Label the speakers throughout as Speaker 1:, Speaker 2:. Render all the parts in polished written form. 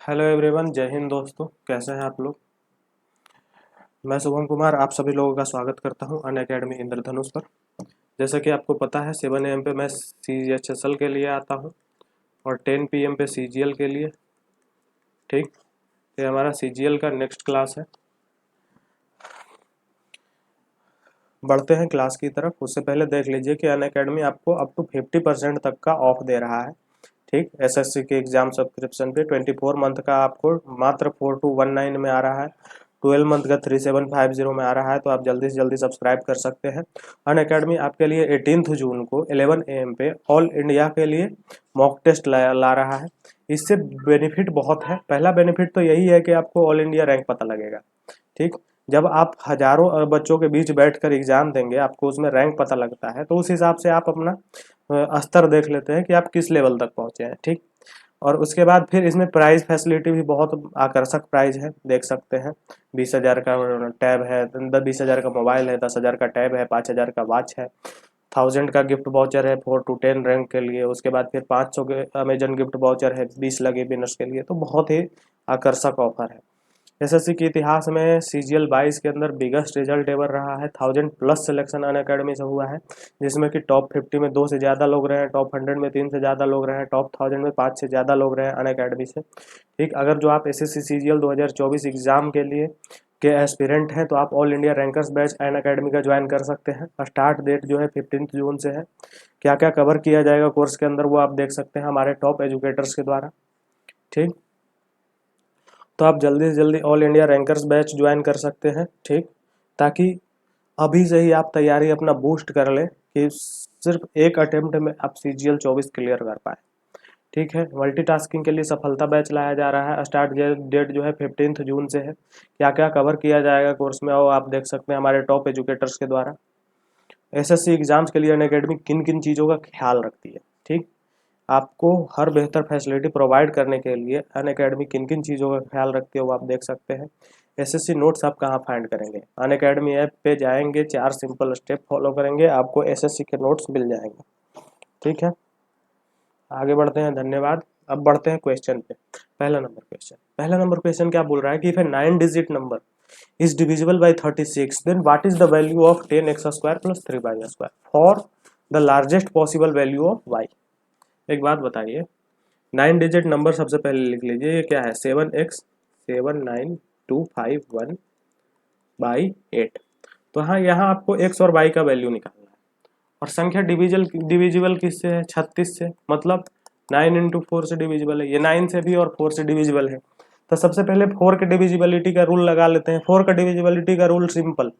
Speaker 1: Hello everyone, जय हिंद दोस्तों। कैसे हैं आप लोग। मैं शुभम कुमार आप सभी लोगों का स्वागत करता हूं अनअकैडमी इंद्रधनुष पर। जैसा कि आपको पता है 7 AM पे मैं CHSL के लिए आता हूं और 10 PM पे CGL के लिए। ठीक, ये हमारा CGL का नेक्स्ट क्लास है। बढ़ते हैं क्लास की तरफ। उससे पहले देख लीजिए कि अनअकैडमी आपको अप टू 50% तक का ऑफ दे रहा है। ठीक, SSC के एग्जाम सब्सक्रिप्शन पे 24 मंथ का आपको मात्र 4219 में आ रहा है। 12 मंथ का 3750 में आ रहा है। तो आप जल्दी से जल्दी सब्सक्राइब कर सकते हैं। अनअकैडमी आपके लिए 18 जून को 11 AM पे ऑल इंडिया के लिए मॉक टेस्ट ला रहा है। इससे बेनिफिट बहुत है। पहला बेनिफिट तो यही है कि आपको ऑल इंडिया रैंक पता लगेगा। ठीक, जब आप हजारों बच्चों के बीच बैठकर एग्जाम देंगे आपको उसमें रैंक पता लगता है, तो उस हिसाब से आप अपना स्तर देख लेते हैं कि आप किस लेवल तक पहुंचे हैं। ठीक, और उसके बाद फिर इसमें प्राइज फैसिलिटी भी बहुत आकर्षक प्राइज है, देख सकते हैं। 20,000 का टैब है, 20,000 का मोबाइल है, 10,000 का टैब है, 5,000 का वॉच है, 1000 का गिफ्ट वाउचर है 4 to 10 रैंक के लिए। उसके बाद फिर 500 के अमेजन गिफ्ट वाउचर है 20 लगे विनर्स के लिए। तो बहुत ही आकर्षक ऑफर है। एसएससी के इतिहास में CGL 22 के अंदर बिगेस्ट रिजल्ट एवर रहा है। 1000+ सिलेक्शन अनअकैडमी से हुआ है, जिसमें कि टॉप 50 में 2 से ज़्यादा लोग रहे हैं, टॉप 100 में 3 से ज़्यादा लोग रहे हैं, टॉप 1000 में 5 से ज़्यादा लोग रहे हैं अनअकैडमी से। ठीक, अगर जो आप SSC CGL 2024 एग्जाम के लिए के एस्पिरेंट हैं तो आप all India rankers batch Unacademy का ज्वाइन कर सकते हैं। स्टार्ट डेट जो है 15 जून से है। क्या क्या कवर किया जाएगा कोर्स के अंदर वो आप देख सकते हैं हमारे टॉप एजुकेटर्स के द्वारा। ठीक, तो आप जल्दी से जल्दी all India rankers batch join कर सकते हैं। ठीक, ताकि अभी से ही आप तैयारी अपना बूस्ट कर लें कि सिर्फ एक अटेम्प्ट में आप CGL 24 क्लियर कर पाए। ठीक है, मल्टीटास्किंग के लिए सफलता बैच लाया जा रहा है। स्टार्ट डेट जो है 15 जून से है। क्या क्या कवर किया जाएगा कोर्स में वो आप देख सकते हैं हमारे टॉप एजुकेटर्स के द्वारा। SSC एग्जाम्स के लिए अनअकैडमी किन किन चीज़ों का ख्याल रखती है। ठीक, आपको हर बेहतर फैसिलिटी प्रोवाइड करने के लिए अनअकैडमी किन किन चीज़ों का ख्याल रखती है वो आप देख सकते हैं। SSC नोट्स आप कहाँ फाइंड करेंगे, अनअकैडमी ऐप पे जाएंगे, 4 सिंपल स्टेप फॉलो करेंगे, आपको SSC के नोट्स मिल जाएंगे। ठीक है, आगे बढ़ते हैं, धन्यवाद। अब बढ़ते हैं क्वेश्चन पे। पहला नंबर क्वेश्चन क्या बोल रहा है कि if A 9 digit number is divisible by 36, then what is the value of 10x square plus 3y square for the largest possible value of y। एक बात बताइए, 9 डिजिट नंबर सबसे पहले लिख लीजिए। ये क्या है, 7x 79251 बाई 8। तो हाँ, यहाँ आपको x और y का वैल्यू निकालना है। और संख्या डिविजिबल किससे है, 36 से। मतलब 9 इंटू 4 से डिविजिबल है, ये 9 से भी और 4 से डिविजिबल है। तो सबसे पहले 4 के डिविजिबिलिटी का रूल लगा लेते हैं। 4 का डिविजिबिलिटी का रूल सिंपल,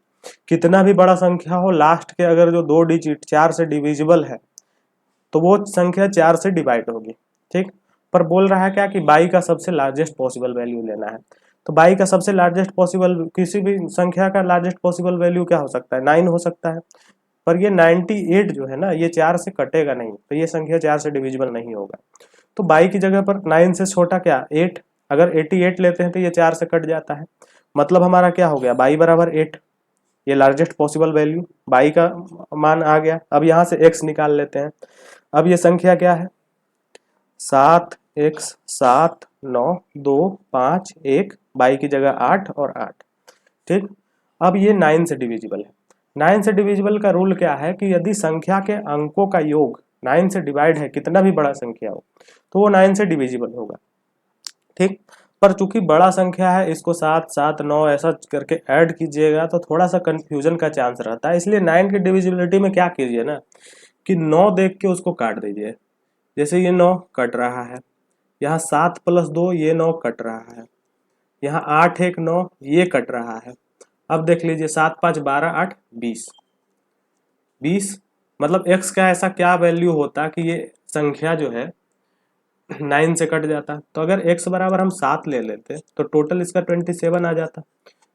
Speaker 1: कितना भी बड़ा संख्या हो लास्ट के अगर जो 2 डिजिट 4 से डिविजिबल है तो वो संख्या 4 से डिवाइड होगी। ठीक, पर बोल रहा है क्या कि बाई का सबसे लार्जेस्ट पॉसिबल वैल्यू लेना है। तो बाई का सबसे लार्जेस्ट पॉसिबल, किसी भी संख्या का लार्जेस्ट पॉसिबल वैल्यू क्या हो सकता है, 9 हो सकता है। पर ये 98 जो है ना, ये 4 से कटेगा नहीं, तो ये संख्या 4 से डिविजिबल नहीं होगा। तो बाई की जगह पर 9 से छोटा क्या 8, अगर 88 लेते हैं तो ये 4 से कट जाता है। मतलब हमारा क्या हो गया, बाई बराबर 8, ये लार्जेस्ट पॉसिबल वैल्यू बाई का मान आ गया। अब यहाँ से x निकाल लेते हैं। अब ये संख्या क्या है, 7x 7 9 2 5 1, बाई की जगह 8 और 8। ठीक, अब ये 9 से डिविजिबल है। 9 से डिविजिबल का रूल क्या है कि यदि संख्या के अंकों का योग 9 से डिवाइड है, कितना भी बड़ा संख्या हो, तो वो 9 से डिविजिबल होगा। ठीक, पर चूंकि बड़ा संख्या है, इसको 7 7 9 ऐसा करके ऐड कीजिएगा तो थोड़ा सा कंफ्यूजन का चांस रहता है। इसलिए 9 की डिविजिबिलिटी में क्या कीजिए ना कि 9 देख के उसको काट दीजिए। जैसे ये 9 कट रहा है, यहाँ 7 + 2 ये 9 कट रहा है, यहाँ 8 1 9 ये कट रहा है। अब देख लीजिए 7 5 12 8 20 20, मतलब x का ऐसा क्या वैल्यू होता कि ये संख्या जो है 9 से कट जाता। तो अगर x बराबर हम 7 ले लेते तो टोटल इसका 27 आ जाता,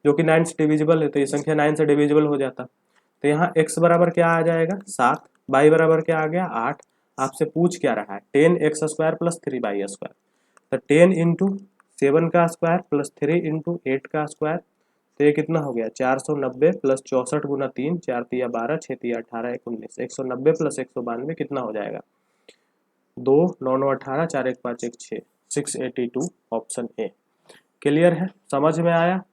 Speaker 1: जो कि 9 से डिविजिबल है, तो ये संख्या 9 से डिविजिबल हो जाता। तो यहाँ x बराबर क्या आ जाएगा 7, y बराबर क्या आ गया 8। आपसे पूछ क्या रहा है, 10x square plus 3y square. तो 10 इंटू 7 का स्क्वायर प्लस 3 इंटू 8 का स्क्वायर, तो ये कितना हो गया 490 प्लस 64 गुना 3, 4 तिया 12, 6 तिया 18, 1 19, 190 प्लस 192 कितना हो जाएगा 2 9 9 18, 4 1 5 1 6, 682 ऑप्शन ए। क्लियर है, समझ में आया?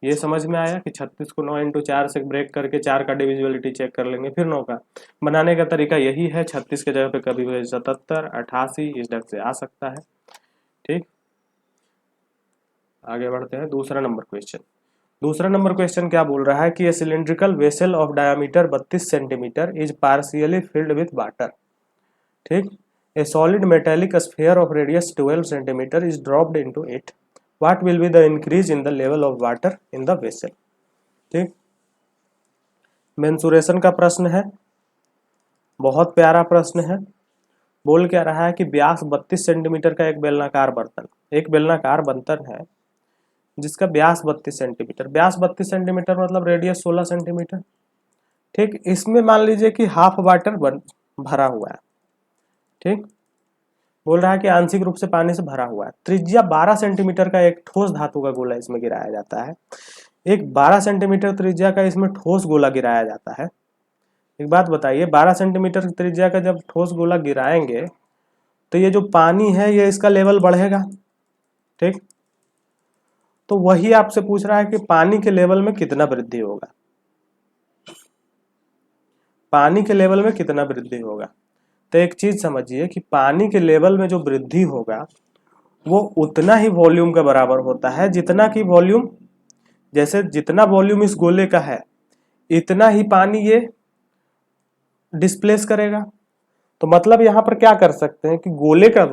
Speaker 1: ये समझ में आया कि 36 को 9 इंटू 4 से ब्रेक करके 4 का डिविजिबिलिटी चेक कर लेंगे, फिर 9 का बनाने का तरीका यही है। 36 के जगह पे कभी भी 77, 88 इस ढंग से आ सकता है। ठीक, आगे बढ़ते हैं। दूसरा नंबर क्वेश्चन। दूसरा नंबर क्वेश्चन क्या बोल रहा है कि a cylindrical vessel of diameter 32 centimetre is partially filled with water. ठीक, a solid metallic sphere of radius 12 centimetre is dropped into it, what will be the increase in the level of water in the vessel. ठीक, mensuration का प्रश्न है, बहुत प्यारा प्रश्न है। बोल क्या रहा है कि व्यास 32 सेंटीमीटर का एक बेलनाकार बर्तन है जिसका व्यास 32 सेंटीमीटर, व्यास 32 सेंटीमीटर मतलब रेडियस 16 सेंटीमीटर। ठीक, इसमें मान लीजिए कि हाफ वाटर भरा हुआ है। ठीक, बोल रहा है कि आंशिक रूप से पानी से भरा हुआ है। त्रिज्या 12 सेंटीमीटर का एक ठोस धातु का गोला इसमें गिराया जाता है। एक 12 सेंटीमीटर त्रिज्या का इसमें ठोस गोला गिराया जाता है। एक बात बताइए, 12 सेंटीमीटर त्रिज्या का जब ठोस गोला गिराएंगे तो ये जो पानी है ये इसका लेवल बढ़ेगा। ठीक, तो वही आपसे पूछ रहा है कि पानी के लेवल में कितना वृद्धि होगा, पानी के लेवल में कितना वृद्धि होगा। तो एक चीज समझिए कि पानी के लेवल में जो वृद्धि होगा वो उतना ही वॉल्यूम का बराबर होता है जितना कि वॉल्यूम, जैसे जितना वॉल्यूम इस गोले का है इतना ही पानी ये डिस्प्लेस करेगा। तो मतलब यहां पर क्या कर सकते हैं कि गोले का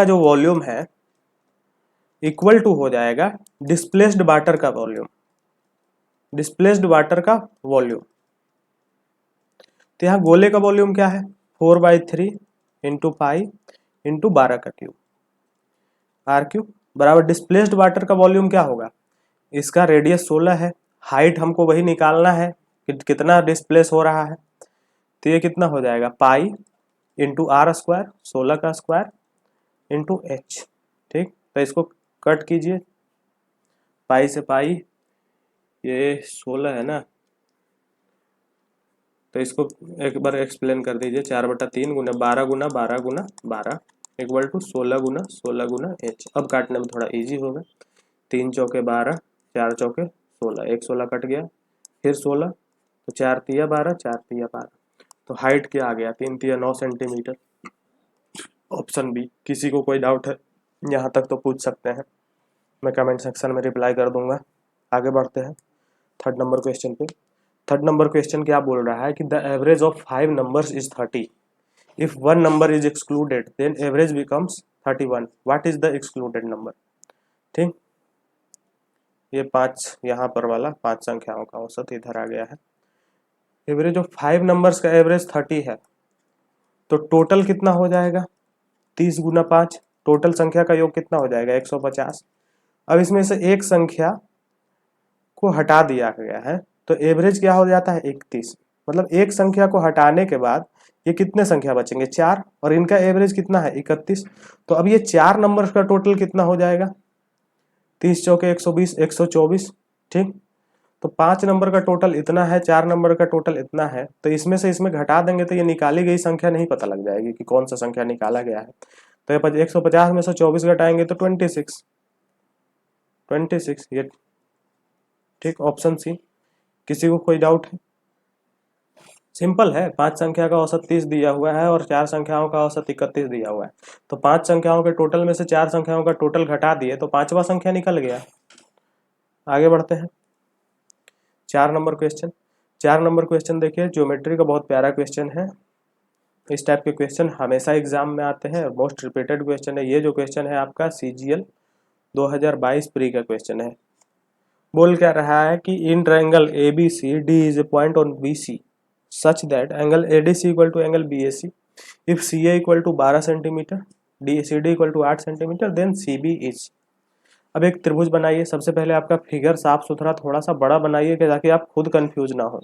Speaker 1: जो वॉल्यूम है इक्वल टू हो जाएगा डिस्प्लेस्ड वाटर का वॉल्यूम, डिस्प्लेस्ड वाटर का वॉल्यूम। तो यहाँ गोले का वॉल्यूम क्या है, 4/3 इंटू पाई इंटू 12 का क्यूब r³ बराबर डिस्प्लेस्ड वाटर का वॉल्यूम क्या होगा, इसका रेडियस 16 है, हाइट हमको वही निकालना है कि कितना डिस्प्लेस हो रहा है। तो ये कितना हो जाएगा, पाई इंटू r², 16 का स्क्वायर इंटू h। ठीक, तो इसको कट कीजिए, पाई से पाई, ये 16 है ना, तो इसको एक बार एक्सप्लेन कर दीजिए। 4/3 गुना 12 गुना 12 गुना 12 इक्वल टू 16 गुना 16 गुना h। अब काटने में थोड़ा इजी होगा, 3 चौके 12, 4 चौके 16, एक 16 कट गया, फिर 16, तो 4 तिया 12, 4 तिया 12, तो हाइट क्या आ गया, 3 तिया 9 सेंटीमीटर। Option B. किसी को कोई डाउट है यहाँ तक तो पूछ सकते हैं, मैं कमेंट सेक्शन में रिप्लाई कर दूंगा। आगे बढ़ते हैं थर्ड नंबर क्वेश्चन पे। थर्ड नंबर क्वेश्चन क्या बोल रहा है कि the average of 5 numbers is 30, if 1 number is excluded then average becomes 31, what is the excluded number. ठीक, ये 5 यहाँ पर वाला 5 संख्याओं का औसत इधर आ गया है। एवरेज ऑफ 5 नंबर्स का एवरेज 30 है, तो टोटल कितना हो जाएगा, 30 गुना 5, टोटल संख्या का योग कितना हो जाएगा, 150। अब इसमें से एक संख्या को हटा दिया गया है तो एवरेज क्या हो जाता है, 31। मतलब एक संख्या को हटाने के बाद ये कितने संख्या बचेंगे, 4, और इनका एवरेज कितना है, 31। तो अब ये 4 नंबर का टोटल कितना हो जाएगा, 30 चौके 120, 124। ठीक, तो 5 नंबर का टोटल इतना है, 4 नंबर का टोटल इतना है, तो इसमें से इसमें घटा देंगे तो ये निकाली गई संख्या नहीं पता लग जाएगी कि कौन सा संख्या निकाला गया है। तो ये 150 में से 24 घटाएंगे तो 26 ये। ठीक, ऑप्शन सी। किसी को कोई डाउट है, सिंपल है। 5 संख्या का औसत 30 दिया हुआ है और 4 संख्याओं का औसत 31 दिया हुआ है, तो 5 संख्याओं के टोटल में से 4 संख्याओं का टोटल घटा दिए तो 5वां संख्या निकल गया। आगे बढ़ते हैं 4 नंबर क्वेश्चन। 4 नंबर क्वेश्चन देखिए, ज्योमेट्री का बहुत प्यारा क्वेश्चन है। इस टाइप के क्वेश्चन हमेशा एग्जाम में आते हैं, मोस्ट रिपीटेड क्वेश्चन है। ये जो क्वेश्चन है आपका CGL 2022 प्री का क्वेश्चन है। बोल क्या रहा है कि in triangle ABC D is a point on BC such that angle ADC equal to angle BAC, if CA equal to 12 centimetre, CD equal to 8 centimetre, then CB is। अब एक त्रिभुज बनाइए। सबसे पहले आपका फिगर साफ सुथरा थोड़ा सा बड़ा बनाइए ताकि आप खुद कंफ्यूज ना हो।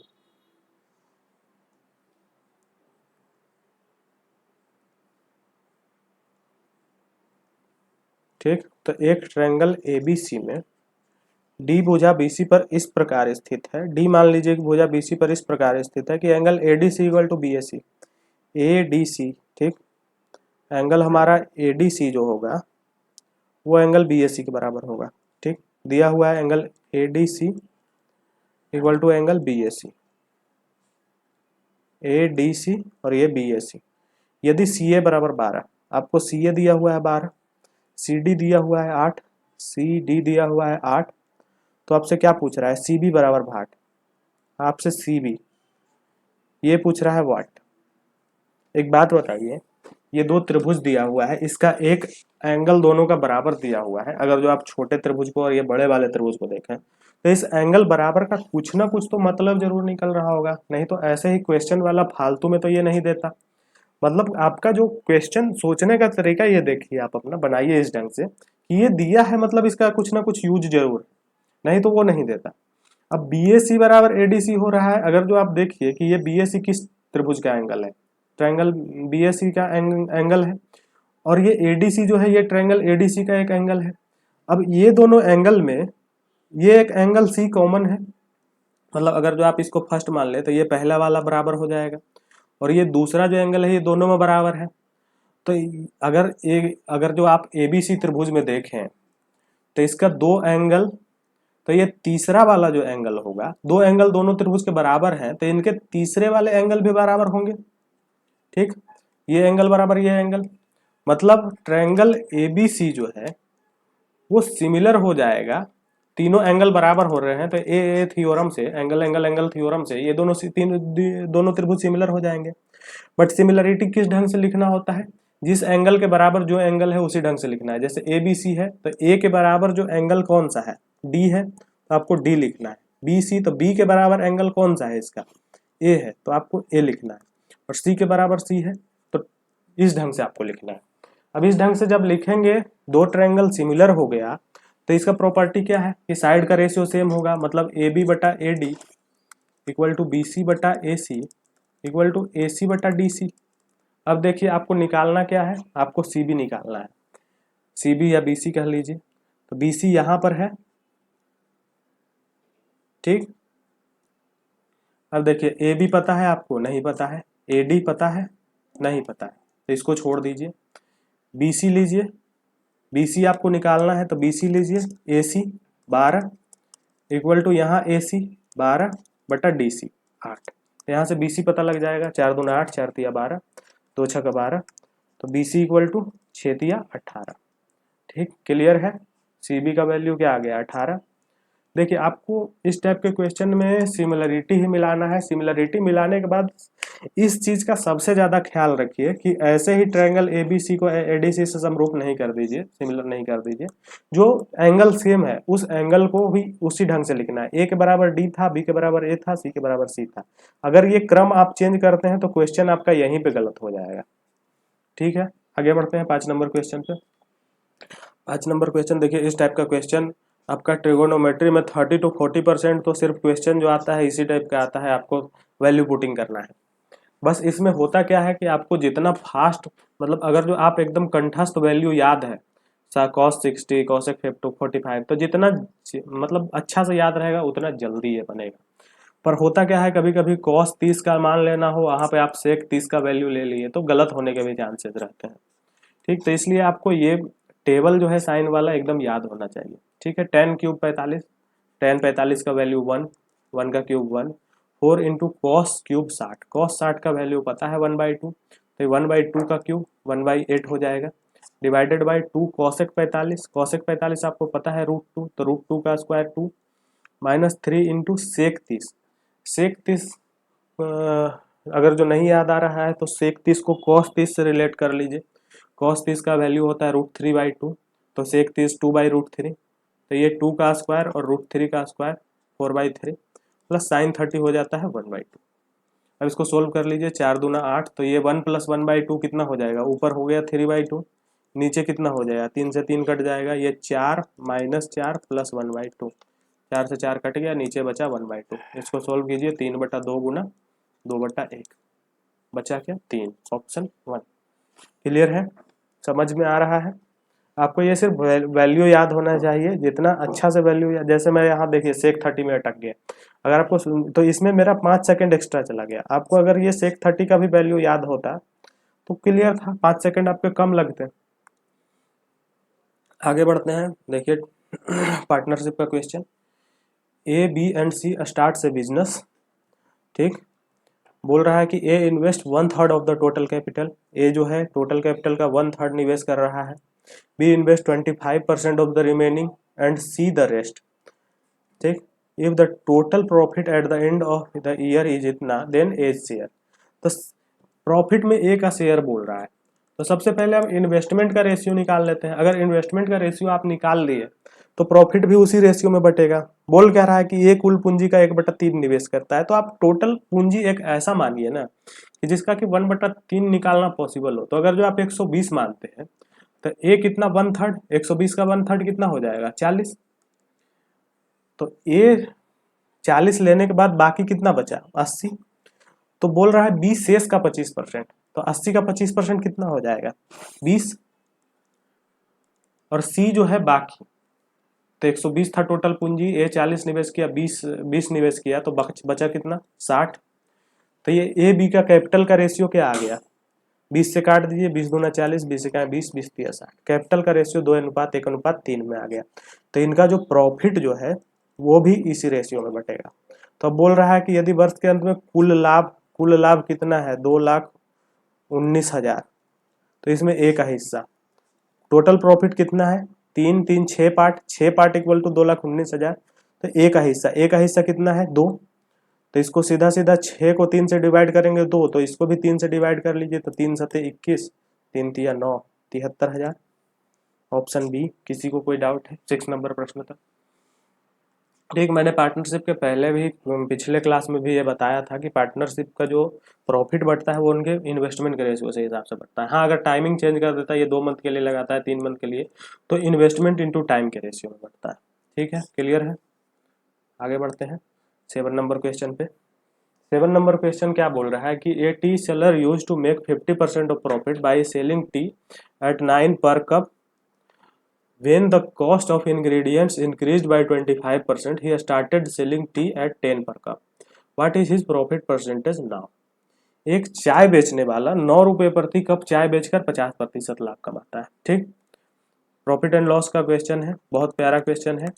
Speaker 1: ठीक, तो एक ट्रायंगल ABC में D भुजा BC पर इस प्रकार स्थित है, D मान लीजिए कि भुजा BC पर इस प्रकार स्थित है कि angle ADC equal to BAC, ADC ठीक। एंगल हमारा ADC जो होगा वो एंगल BAC के बराबर होगा। ठीक, दिया हुआ है angle ADC equal to angle BAC, ADC और ये BAC। यदि CA बराबर 12, आपको CA दिया हुआ है 12, CD दिया हुआ है 8, CD दिया हुआ है 8, तो आपसे क्या पूछ रहा है? CB बराबर 8, आपसे CB ये पूछ रहा है वाट। एक बात बताइए, ये दो त्रिभुज दिया हुआ है, इसका एक एंगल दोनों का बराबर दिया हुआ है। अगर जो आप छोटे त्रिभुज को और ये बड़े वाले त्रिभुज को देखें तो इस एंगल बराबर का कुछ ना कुछ तो मतलब जरूर निकल रहा होगा, नहीं तो ऐसे ही क्वेश्चन वाला फालतू में तो ये नहीं देता। मतलब आपका जो क्वेश्चन सोचने का तरीका ये देखिए, आप अपना बनाइए इस ढंग से कि ये दिया है मतलब इसका कुछ ना कुछ यूज जरूर, नहीं तो वो नहीं देता। अब BAC बराबर ADC हो रहा है, अगर जो आप देखिए कि ये BAC किस त्रिभुज का एंगल है, ट्रायंगल BAC का एंगल है, और ये ADC जो है ये ट्रायंगल ADC का एक एंगल है। अब ये दोनों एंगल में ये एक एंगल C कॉमन है, मतलब अगर जो आप इसको फर्स्ट मान ले तो ये पहला वाला बराबर हो जाएगा, और ये दूसरा जो एंगल है ये दोनों में बराबर है। तो अगर जो आप ABC त्रिभुज में देखें तो इसका दो एंगल, तो ये तीसरा वाला जो एंगल होगा, दो एंगल दोनों त्रिभुज के बराबर हैं तो इनके तीसरे वाले एंगल भी बराबर होंगे। ठीक, ये एंगल बराबर ये एंगल, मतलब ट्रायंगल ABC जो है वो सिमिलर हो जाएगा। तीनों एंगल बराबर हो रहे हैं तो ए थ्योरम से, एंगल एंगल एंगल थ्योरम से ये दोनों त्रिभुज सिमिलर हो जाएंगे। बट सिमिलरिटी किस ढंग से लिखना होता है? जिस एंगल के बराबर जो एंगल है उसी ढंग से लिखना है। जैसे ABC है तो A के बराबर जो एंगल कौन सा है? D है, तो आपको D लिखना है। BC तो B के बराबर एंगल कौन सा है इसका? A है, तो आपको A लिखना है। और C के बराबर C है, तो इस ढंग से आपको लिखना है। अब इस ढंग से जब लिखेंगे, दो ट्रायंगल सिमिलर हो गया तो इसका प्रॉपर्टी क्या है कि साइड का रेशियो सेम होगा, मतलब AB बटा AD इक्वल टू BC बटा AC इक्वल टू AC बटा DC। अब देखिए आपको निकालना क्या है, आपको CB निकालना है, CB या BC कह लीजिए। तो BC यहां पर है, ठीक। अब देखिए AB पता है आपको? नहीं पता है। AD पता है? नहीं पता है, तो इसको छोड़ दीजिए। BC लीजिए, BC आपको निकालना है तो BC लीजिए, AC 12 इक्वल टू यहाँ AC 12 बटा DC 8। यहाँ से BC पता लग जाएगा, 4 दूना 8, 4 तिया 12, 2 छक्का 12, तो BC इक्वल टू 6 तिया 18। ठीक, क्लियर है। CB का वैल्यू क्या आ गया? 18। देखिए आपको इस टाइप के क्वेश्चन में सिमिलरिटी ही मिलाना है। सिमिलरिटी मिलाने के बाद इस चीज का सबसे ज्यादा ख्याल रखिए कि ऐसे ही ट्रायंगल ABC को ADC से समरूप नहीं कर दीजिए, सिमिलर नहीं कर दीजिए। जो एंगल सेम है उस एंगल को भी उसी ढंग से लिखना है। A के बराबर D था, B के बराबर A था, C के बराबर C था। अगर ये क्रम आप चेंज करते हैं तो क्वेश्चन आपका यहीं पे गलत हो जाएगा। ठीक है, आगे बढ़ते हैं 5 नंबर क्वेश्चन पे। 5 नंबर क्वेश्चन देखिए, इस टाइप का क्वेश्चन आपका ट्रिगोनोमेट्री में 30 to 40% तो सिर्फ क्वेश्चन जो आता है इसी टाइप का आता है, आपको वैल्यू पुटिंग करना है। बस इसमें होता क्या है कि आपको जितना फास्ट, मतलब अगर जो आप एकदम कंठस्थ वैल्यू याद है, cos 60 cosec 45, तो जितना मतलब अच्छा से याद रहेगा उतना जल्दी ये बनेगा। पर होता क्या है, कभी कभी cos 30 का मान लेना हो, वहां पे आप sec 30 का वैल्यू ले लिए तो गलत होने के भी चांसेस रहते हैं। ठीक, तो इसलिए आपको ये टेबल जो है साइन वाला एकदम याद होना चाहिए। ठीक है, 10 क्यूब 45, 10 45 का वैल्यू 1, 1 का cube 1, 4 into cos cube 60, cos 60 का वैल्यू पता है 1/2, तो 1/2 का क्यूब 1/8 हो जाएगा, डिवाइडेड बाई 2 कॉसेक 45, कॉसेक 45 आपको पता है √2, तो √2 का स्क्वायर 2, माइनस 3 इंटू सेक 30, सेक 30 अगर जो नहीं याद आ रहा है तो सेक 30 को कॉस 30 से रिलेट कर लीजिए। कॉस 30 का वैल्यू होता है √3/2, तो सेक 30 2/√3, तो ये 2 का स्क्वायर और √3 का स्क्वायर 4/3 प्लस साइन 30 हो जाता है 1/2। अब इसको सोल्व कर लीजिए, 4 दूना 8, तो ये 1 प्लस 1/2 कितना हो जाएगा? ऊपर हो गया 3/2, नीचे कितना हो जाएगा? 3 से 3 कट जाएगा, ये 4 माइनस 4 प्लस 1/2, 4 से 4 कट गया, नीचे बचा 1/2। इसको सोल्व कीजिए, 3/2 गुना 2/1 बचा क्या? 3, ऑप्शन 1। क्लियर है, समझ में आ रहा है? आपको ये सिर्फ वैल्यू याद होना चाहिए, जितना अच्छा से वैल्यू, जैसे मैं यहाँ देखिए सेक 30 में अटक गया, अगर आपको तो इसमें मेरा 5 सेकंड एक्स्ट्रा चला गया। आपको अगर ये सेक 30 का भी वैल्यू याद होता तो क्लियर था, 5 सेकंड आपके कम लगते हैं। आगे बढ़ते हैं, देखिए पार्टनरशिप का question. A B and C start a business, ठीक। बोल रहा है कि A invest 1/3 of the total capital, A जो है टोटल कैपिटल का 1/3 निवेश कर रहा है। B invest 25% of the remaining and C the rest, ठीक। If the total profit at the end of the year is इतना, देन ए शेयर। तो प्रॉफिट में ए का शेयर बोल रहा है, तो सबसे पहले हम इन्वेस्टमेंट का रेशियो निकाल लेते हैं। अगर इन्वेस्टमेंट का रेशियो आप निकाल लिए तो प्रॉफिट भी उसी रेशियो में बटेगा। बोल क्या रहा है कि ये कुल पूंजी का 1/3 निवेश करता है, तो आप टोटल पूंजी एक ऐसा मानिए ना कि जिसका कि 1/3 निकालना पॉसिबल हो। तो अगर जो आप 120 मानते हैं तो ए कितना 1/3, 120 का 1/3 कितना हो जाएगा 40। तो ए 40 लेने के बाद बाकी कितना बचा 80। तो बोल रहा है बी शेष का 25%, तो 80 का 25% कितना हो जाएगा 20। और सी जो है बाकी, तो 120 था टोटल पूंजी, ए 40 निवेश किया, 20 निवेश किया, तो बचा कितना 60। तो ये ए बी का कैपिटल का रेशियो क्या आ गया, 20 से काट दीजिए, 20 दूना 40, 20 से क्या 20, 20 तिया 60। कैपिटल का रेशियो 2:1:3 में आ गया। तो इनका जो प्रॉफिट जो है वो भी इसी रेशियो में बटेगा। तो अब बोल रहा है कि यदि वर्ष के अंत में कुल लाभ कितना है 2,19,000, तो इसमें ए का हिस्सा, टोटल प्रॉफिट कितना है 3 6 पार्ट, 6 पार्ट इक्वल टू 2,19,000। तो ए का हिस्सा कितना है 2। तो इसको सीधा सीधा 6 को 3 से डिवाइड करेंगे 2, तो इसको भी 3 से डिवाइड कर लीजिए, तो 3 सते 21, 3 तिया 9, 73,000। Option B. किसी को कोई डाउट है 6 नंबर प्रश्न तक? ठीक, मैंने पार्टनरशिप के पहले भी पिछले क्लास में भी ये बताया था कि पार्टनरशिप का जो प्रॉफिट बढ़ता है वो उनके इन्वेस्टमेंट के रेशियो से हिसाब से बढ़ता है। हाँ, अगर टाइमिंग चेंज कर देता है, ये 2 मंथ के लिए लगाता है 3 मंथ के लिए, तो इन्वेस्टमेंट इंटू टाइम के रेशियो में बढ़ता है। ठीक है, क्लियर है। आगे बढ़ते हैं 7 नंबर क्वेश्चन पे। 7 नंबर क्वेश्चन क्या बोल रहा है कि a tea seller use to make 50% of profit by selling tea at 9 per cup. When the cost of ingredients increased by 25%, he started selling tea at 10 per cup. What is his profit percentage now? एक चाय बेचने वाला 9 रुपए प्रति cup चाय बेचकर 50% लाभ कमाता है। ठीक, प्रॉफिट एंड लॉस का क्वेश्चन है, बहुत प्यारा क्वेश्चन है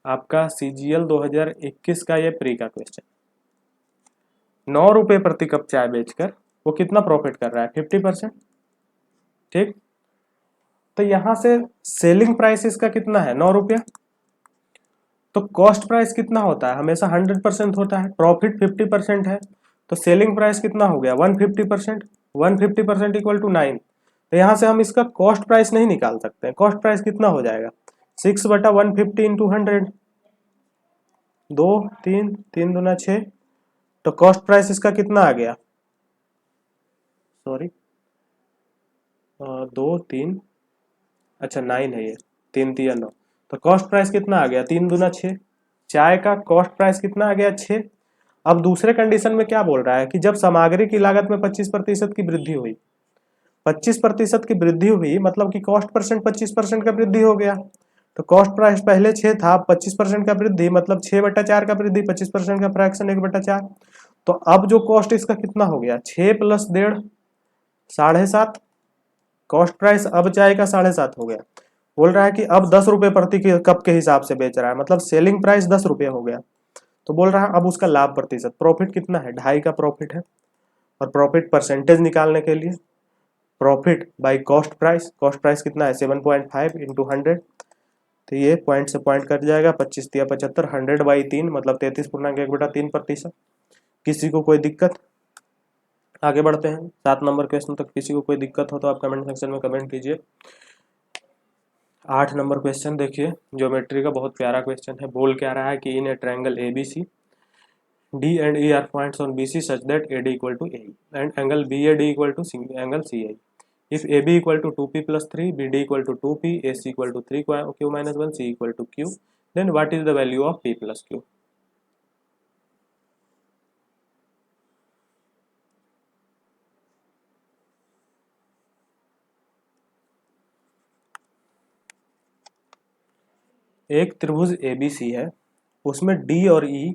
Speaker 1: आपका सीजीएल 2021 का ये प्री का क्वेश्चन। 9 रुपए प्रति कप चाय बेचकर वो कितना प्रॉफिट कर रहा है 50%। ठीक, तो यहां से सेलिंग प्राइस इसका कितना है 9 रुपया, तो कॉस्ट प्राइस कितना होता है हमेशा 100% होता है, प्रॉफिट 50% है, तो सेलिंग प्राइस कितना हो गया 150%, 150% इक्वल टू 9। तो यहां से हम इसका कॉस्ट प्राइस नहीं निकाल सकते हैं। कॉस्ट प्राइस कितना हो जाएगा 6/150 इंटू 100, 2 3 3 दूना 6। तो कॉस्ट प्राइस इसका कितना आ गया, सॉरी 2 3, अच्छा 9 है ये, 3 तिया 9। तो कॉस्ट प्राइस कितना आ गया 3 दूना 6। चाय का कॉस्ट प्राइस कितना आ गया 6। अब दूसरे कंडीशन में क्या बोल रहा है कि जब सामग्री की लागत में 25% की वृद्धि हुई, 25% की वृद्धि हुई मतलब कि कॉस्ट परसेंट 25% का वृद्धि हो गया। तो कॉस्ट प्राइस पहले 6 था, 25% का वृद्धि मतलब 6/4 का वृद्धि, 25% का फ्रैक्शन 1/4। तो अब जो कॉस्ट इसका कितना हो गया 6 + 1.5 7.5। कॉस्ट प्राइस अब चाय का 7.5 हो गया। बोल रहा है कि अब 10 रुपए प्रति कप के हिसाब से बेच रहा है, मतलब सेलिंग प्राइस 10 रुपये हो गया। तो बोल रहा है अब उसका लाभ प्रतिशत, प्रॉफिट कितना है 2.5 का प्रॉफिट है। और प्रॉफिट परसेंटेज निकालने के लिए प्रॉफिट बाय कॉस्ट प्राइस कितना है 7.5 इंटू 100। तो ये पॉइंट से पॉइंट कट जाएगा, 25 तिया 75, 100/3 मतलब 33.1/3%। किसी को कोई दिक्कत? आगे बढ़ते हैं 7 नंबर क्वेश्चन तक। किसी को कोई दिक्कत हो तो आप कमेंट सेक्शन में कमेंट कीजिए। 8 नंबर क्वेश्चन देखिए, ज्योमेट्री का बहुत प्यारा क्वेश्चन है। बोल क्या रहा है कि in a triangle ABC D and E are points on BC such that AD equal to AE and angle BAD equal to angle CI. If AB equal to 2P plus 3, BD equal to 2P, AC equal to 3Q minus 1, C equal to Q, then what is the value of P plus Q? एक त्रिभुज ABC है, उसमें D और E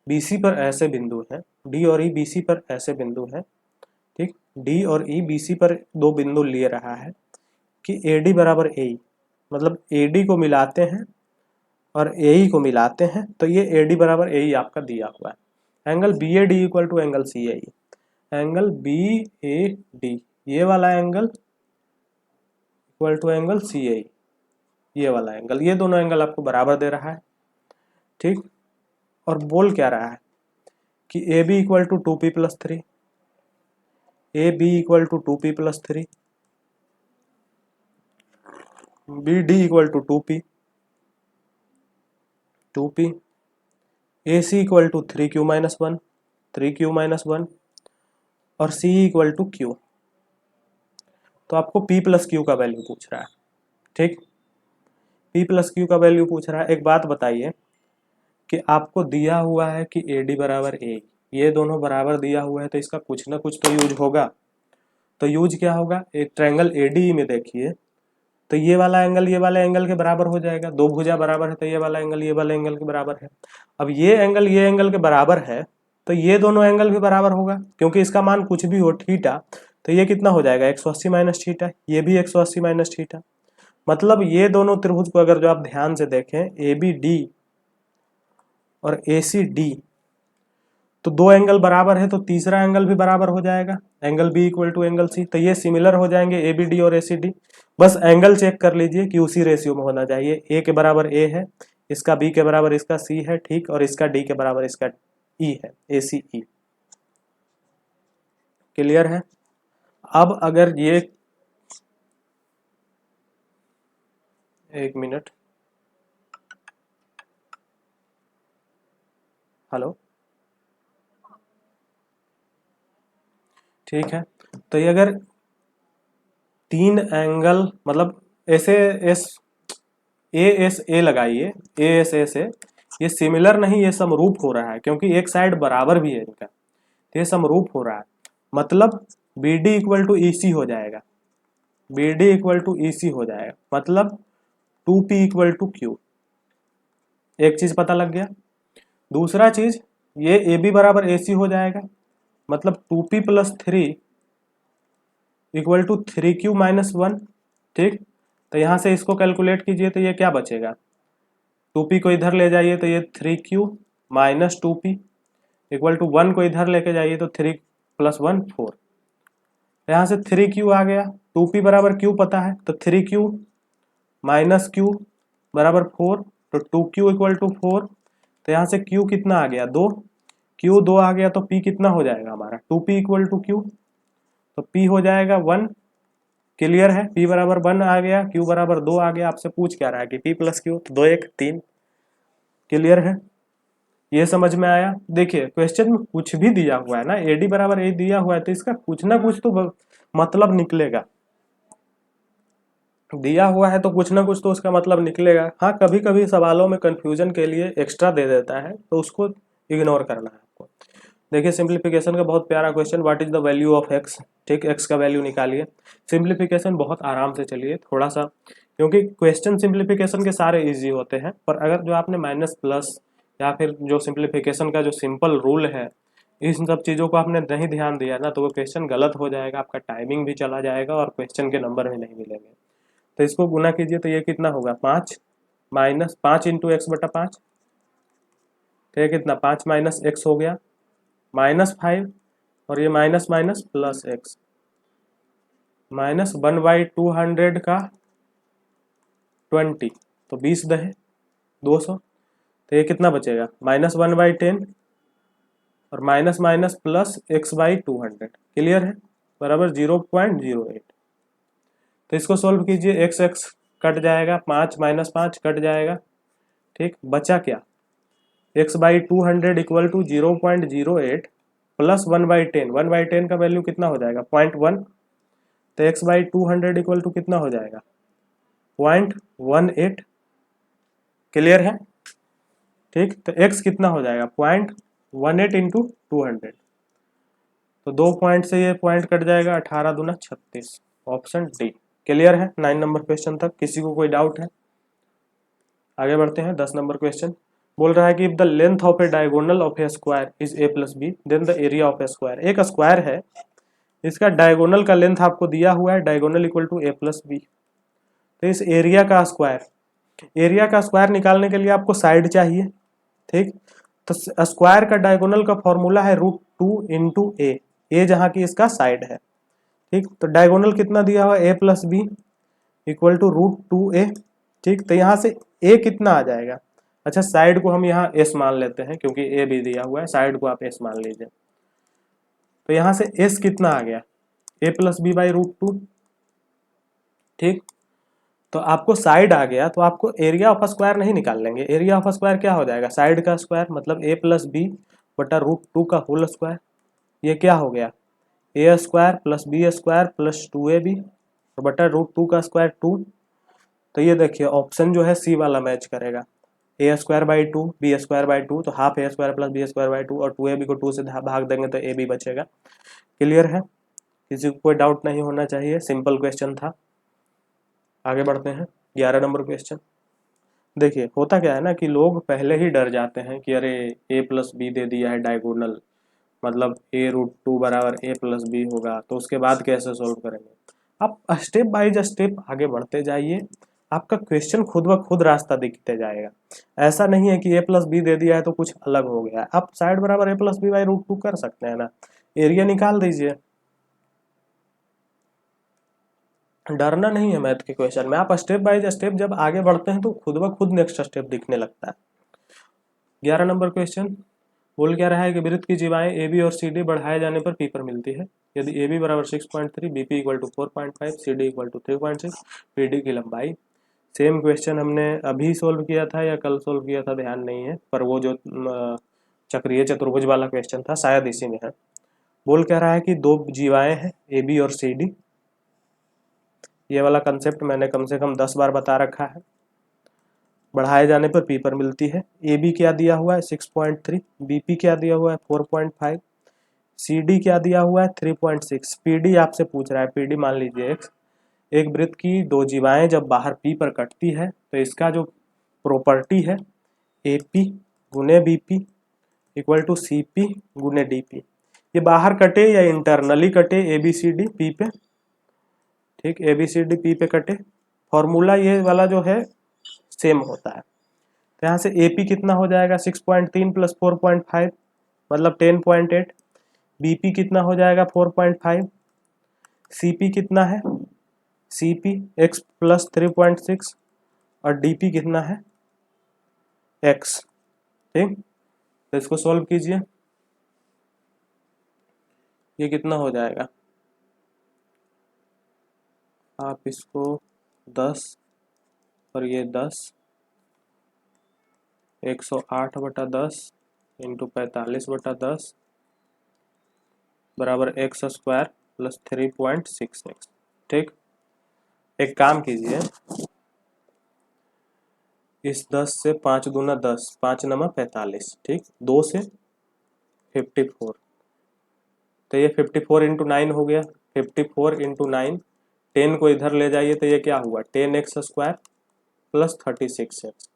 Speaker 1: BC पर ऐसे बिंदु हैं, D और E BC पर ऐसे बिंदु हैं, ठीक। डी और ई बी सी पर दो बिंदु ले रहा है कि ए डी बराबर ए ई, मतलब ए डी को मिलाते हैं और ए ई को मिलाते हैं तो ये ए डी बराबर ए ई आपका दिया हुआ है। Angle B A D equal to angle C A E, angle B A D ये वाला angle equal to angle C A E, ये वाला एंगल, ये दोनों एंगल आपको बराबर दे रहा है, ठीक। और बोल क्या रहा है कि A B equal to two P plus three, A B equal to two P plus three, B D equal to two P, A C equal to three Q minus one, three Q minus one, और C equal to Q. तो आपको P plus Q का value पूछ रहा है, ठीक। P plus Q का value पूछ रहा है। एक बात बताइए कि आपको दिया हुआ है कि ए डी बराबर ए, ये दोनों बराबर दिया हुआ है तो इसका कुछ ना कुछ तो यूज होगा। तो यूज क्या होगा, एक ट्रायंगल ए डी में देखिए तो ये वाला एंगल ये वाले एंगल के बराबर हो जाएगा, दो भुजा बराबर है तो ये वाला एंगल ये वाले एंगल के बराबर है। अब ये एंगल के बराबर है तो ये दोनों एंगल भी बराबर होगा, क्योंकि इसका मान कुछ भी हो थीटा, तो ये कितना हो जाएगा 180 माइनस थीटा, ये भी 180 माइनस थीटा। मतलब ये दोनों त्रिभुज को अगर जो आप ध्यान से देखें ए बी डी और ए सी डी, तो दो एंगल बराबर है तो तीसरा एंगल भी बराबर हो जाएगा, angle B equal to angle C, तो ये सिमिलर हो जाएंगे ए बी डी और ए सी डी। बस एंगल चेक कर लीजिए कि उसी रेशियो में होना चाहिए, ए के बराबर ए है, इसका बी के बराबर इसका सी है, ठीक, और इसका डी के बराबर इसका ई है, ए सी ई। क्लियर है। अब अगर ये एक मिनट, हेलो, ठीक है। तो ये अगर तीन एंगल मतलब ऐसे एस ए लगाइए, ए एस ए से, ये सिमिलर नहीं ये समरूप हो रहा है क्योंकि एक साइड बराबर भी है इनका, तो ये समरूप हो रहा है। मतलब B D equal to E C हो जाएगा, B D equal to E C हो जाएगा, मतलब two P equal to Q. एक चीज पता लग गया। दूसरा चीज ये ए बी बराबर ए सी हो जाएगा, मतलब two P plus three equal to three Q minus one, ठीक। तो यहाँ से इसको कैलकुलेट कीजिए तो ये क्या बचेगा, टू पी को इधर ले जाइए तो ये three Q minus two P equal to one को इधर लेके जाइए तो थ्री प्लस वन फोर। यहाँ से थ्री क्यू आ गया, टू पी बराबर क्यू पता है तो थ्री क्यू माइनस क्यू बराबर फोर, तो two Q equal to four. तो यहाँ से क्यू कितना आ गया, दो, क्यू दो आ गया तो पी कितना हो जाएगा हमारा, two P equal to Q, तो पी हो जाएगा वन। क्लियर है, पी बराबर वन आ गया, क्यू बराबर दो आ गया। आपसे पूछ क्या रहा है कि पी प्लस क्यू, तो दो एक तीन। क्लियर है, ये समझ में आया। देखिए क्वेश्चन में कुछ भी दिया हुआ है ना, ए डी बराबर ए दिया हुआ है तो इसका कुछ ना कुछ तो मतलब निकलेगा, दिया हुआ है तो कुछ ना कुछ तो उसका मतलब निकलेगा। हाँ कभी कभी सवालों में कंफ्यूजन के लिए एक्स्ट्रा दे देता है तो उसको इग्नोर करना है आपको। देखिए सिंप्लीफिकेशन का बहुत प्यारा question, what is the value of x, ठीक, एक्स का वैल्यू निकालिए। सिंप्लीफिकेशन बहुत आराम से चलिए थोड़ा सा, क्योंकि क्वेश्चन सिंप्लीफिकेशन के सारे इजी होते हैं, पर अगर जो आपने माइनस प्लस या फिर जो सिंप्लीफिकेशन का जो सिंपल रूल है इन सब चीज़ों को आपने नहीं ध्यान दिया ना तो वो क्वेश्चन गलत हो जाएगा, आपका टाइमिंग भी चला जाएगा और क्वेश्चन के नंबर भी नहीं मिलेंगे। तो इसको गुना कीजिए तो ये कितना होगा, पाँच माइनस पाँच इंटू एक्स बटा पाँच, तो ये कितना पाँच माइनस एक्स हो गया माइनस फाइव, और ये minus minus plus x, minus one by 200 का 20, तो 20 दहे 200, तो ये कितना बचेगा माइनस वन बाई 10 और minus minus plus x by 200। Clear है, बराबर 0.08। तो इसको सोल्व कीजिए, एक्स एक्स कट जाएगा, पाँच माइनस पाँच कट जाएगा, ठीक, बचा क्या, X by 200 equal to 0.08 plus one by ten का वैल्यू कितना हो जाएगा 0.1, तो एक्स बाई 200 इक्वल टू कितना हो जाएगा 0.18। क्लियर है, ठीक। तो एक्स कितना हो जाएगा 0.18 इंटू 200, तो दो पॉइंट से ये पॉइंट कट जाएगा, 18 दूना 36, ऑप्शन डी। क्लियर है 9 नंबर क्वेश्चन तक, किसी को कोई डाउट है। आगे बढ़ते हैं 10 नंबर क्वेश्चन। बोल रहा है कि if the length of a diagonal of a square is A plus B then the area of a square. एक स्क्वायर है इसका डायगोनल का लेंथ आपको दिया हुआ है, diagonal equal to A plus B. तो इस एरिया का स्क्वायर, एरिया का स्क्वायर निकालने के लिए आपको साइड चाहिए, ठीक। तो स्क्वायर का डायगोनल का फॉर्मूला है √2 इंटू ए जहाँ की इसका साइड है, ठीक। तो डायगोनल कितना दिया हुआ है, a plus b equal to √2a, ठीक। तो यहाँ से ए कितना आ जाएगा, अच्छा साइड को हम यहाँ एस मान लेते हैं क्योंकि ए भी दिया हुआ है, साइड को आप एस मान लीजिए। तो यहाँ से एस कितना आ गया, ए प्लस बी बाई √2, ठीक। तो आपको साइड आ गया, तो आपको एरिया ऑफ स्क्वायर नहीं निकाल लेंगे, एरिया ऑफ स्क्वायर क्या हो जाएगा, साइड का स्क्वायर मतलब ए प्लस बी बटा √2 का होल स्क्वायर। ये क्या हो गया, a square plus b square plus 2ab बटा √2 का स्क्वायर 2। तो ये देखिए ऑप्शन जो है सी वाला मैच करेगा, a square by 2 b square by 2, तो half a square plus b square by 2 और 2ab को 2 से भाग देंगे तो ए बी बचेगा। क्लियर है, किसी को कोई डाउट नहीं होना चाहिए, सिंपल क्वेश्चन था। आगे बढ़ते हैं 11 नंबर क्वेश्चन। देखिए होता क्या है ना कि लोग पहले ही डर जाते हैं कि अरे ए प्लस बी दे दिया है डायगोनल, मतलब a√2 बराबर ए प्लस बी होगा, तो उसके बाद कैसे सोल्व करेंगे। आप स्टेप बाय स्टेप आगे बढ़ते जाइए, आपका क्वेश्चन खुद ब खुद रास्ता दिखते जाएगा। ऐसा नहीं है कि ए प्लस बी दे दिया है तो कुछ अलग हो गया है, आप साइड बराबर ए प्लस बी बाई √2 कर सकते हैं ना, एरिया निकाल दीजिए। डरना नहीं है मैथ के क्वेश्चन में, आप स्टेप बाय स्टेप जब आगे बढ़ते हैं तो खुद ब खुद नेक्स्ट स्टेप दिखने लगता है। 11 नंबर क्वेश्चन बोल क्या रहा है कि वृत्त की जीवाएं ए बी और सी डी बढ़ाए जाने पर पी पर मिलती है। यदि ए बी बराबर 6.3, B P equal to 4.5, C D equal to 3.6, P D की लंबाई। सेम क्वेश्चन हमने अभी सोल्व किया था या कल सोल्व किया था ध्यान नहीं है, पर वो जो चक्रीय चतुर्भुज वाला क्वेश्चन था शायद इसी में है। बोल क्या रहा है कि दो जीवाएं हैं ए बी और सी डी, ये वाला कंसेप्ट मैंने कम से कम 10 बार बता रखा है। बढ़ाए जाने पर पी पर मिलती है, ए बी क्या दिया हुआ है 6.3, बी पी क्या दिया हुआ है 4.5, सी डी क्या दिया हुआ है 3.6, पी डी आपसे पूछ रहा है, पी डी मान लीजिए x। एक वृत्त की दो जीवाएं जब बाहर पी पर कटती है तो इसका जो प्रॉपर्टी है ए पी गुने B P equal to C P गुने डी पी, ये बाहर कटे या इंटरनली कटे A B C D P पे, ठीक, A B C D P पे कटे, फॉर्मूला ये वाला जो है सेम होता है। तो यहाँ से ए पी कितना हो जाएगा 6.3 प्लस 4.5 मतलब 10.8, बी पी कितना हो जाएगा 4.5, सी पी कितना है, सी पी एक्स प्लस 3.6 और डी पी कितना है एक्स, ठीक। तो इसको सॉल्व कीजिए, ये कितना हो जाएगा, आप इसको 10 और ये 10, 108/10 इंटू 45/10 बराबर एक्स स्क्वायर प्लस 3.6x, ठीक। एक काम कीजिए, इस 10 से 5 दूना 10, 5 नमा 45, ठीक, 2 से 54, तो ये 54 इंटू 9 हो गया, 54 इंटू 9, 10 को इधर ले जाइए तो ये क्या हुआ 10x स्क्वायर प्लस 36x,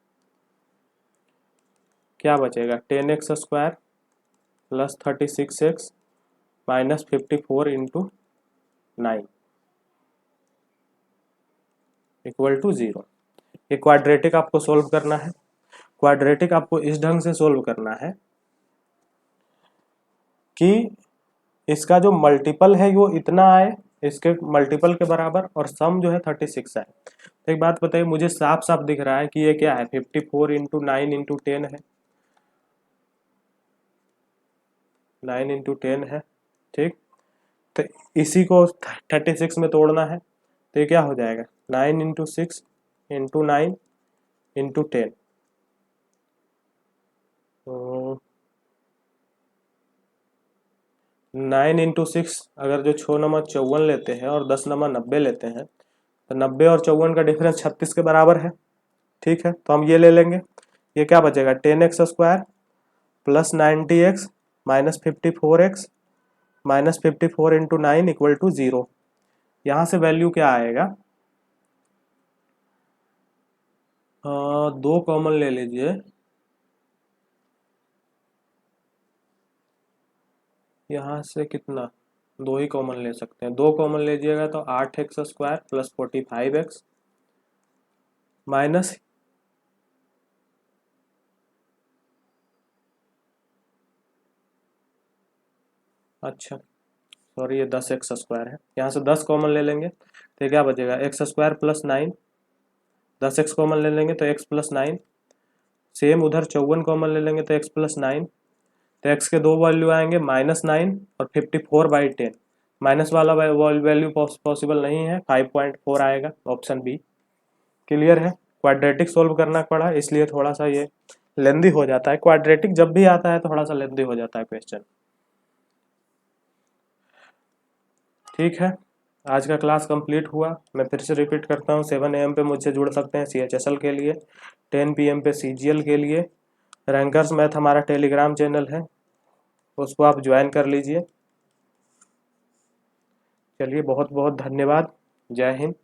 Speaker 1: क्या बचेगा 10x square plus 36x minus 54 into 9 equal to 0। ये क्वाड्रेटिक आपको सोल्व करना है, क्वाड्रेटिक आपको इस ढंग से सोल्व करना है कि इसका जो मल्टीपल है वो इतना आए, इसके मल्टीपल के बराबर, और सम जो है 36 आए। तो एक बात बताइए, मुझे साफ साफ दिख रहा है कि ये क्या है 54 इंटू 9 इंटू 10 है, 9 इंटू 10 है, ठीक। तो इसी को 36 में तोड़ना है, तो ये क्या हो जाएगा 9 इंटू 6 इंटू 9 इंटू 10, तो 9 इंटू 6 अगर जो 6 नंबर 54 लेते हैं और 10 नंबर 90 लेते हैं तो 90 और 54 का डिफरेंस 36 के बराबर है, ठीक है। तो हम ये ले लेंगे, ये क्या बचेगा 10x square plus 90x minus 54x minus 54 into 9 equal to 0। यहाँ से वैल्यू क्या आएगा, 2 कॉमन ले लीजिए, यहाँ से कितना दो ही कॉमन ले सकते हैं, 2 कॉमन लीजिएगा तो 8x² प्लस 45x माइनस अच्छा सॉरी ये 10x² है, यहाँ से 10 कॉमन ले लेंगे तो क्या बचेगा x² प्लस 9, 10x कॉमन ले लेंगे तो x प्लस 9, सेम उधर 54 कॉमन ले लेंगे तो x प्लस 9, तो x के दो वैल्यू आएंगे -9 और 54/10, माइनस वाला वैल्यू पॉसिबल नहीं है, 5.4 आएगा, ऑप्शन बी। क्लियर है। क्वाड्रेटिक सोल्व करना पड़ा इसलिए थोड़ा सा ये लेंदी हो जाता है, क्वाड्रेटिक जब भी आता है थोड़ा सा लेंदी हो जाता है क्वेश्चन। ठीक है, आज का क्लास कंप्लीट हुआ। मैं फिर से रिपीट करता हूँ, 7 AM पे मुझसे जुड़ सकते हैं CHSL के लिए, 10 PM पे CGL के लिए। रैंकर्स मैथ हमारा टेलीग्राम चैनल है, उसको आप ज्वाइन कर लीजिए। चलिए बहुत बहुत धन्यवाद। जय हिंद।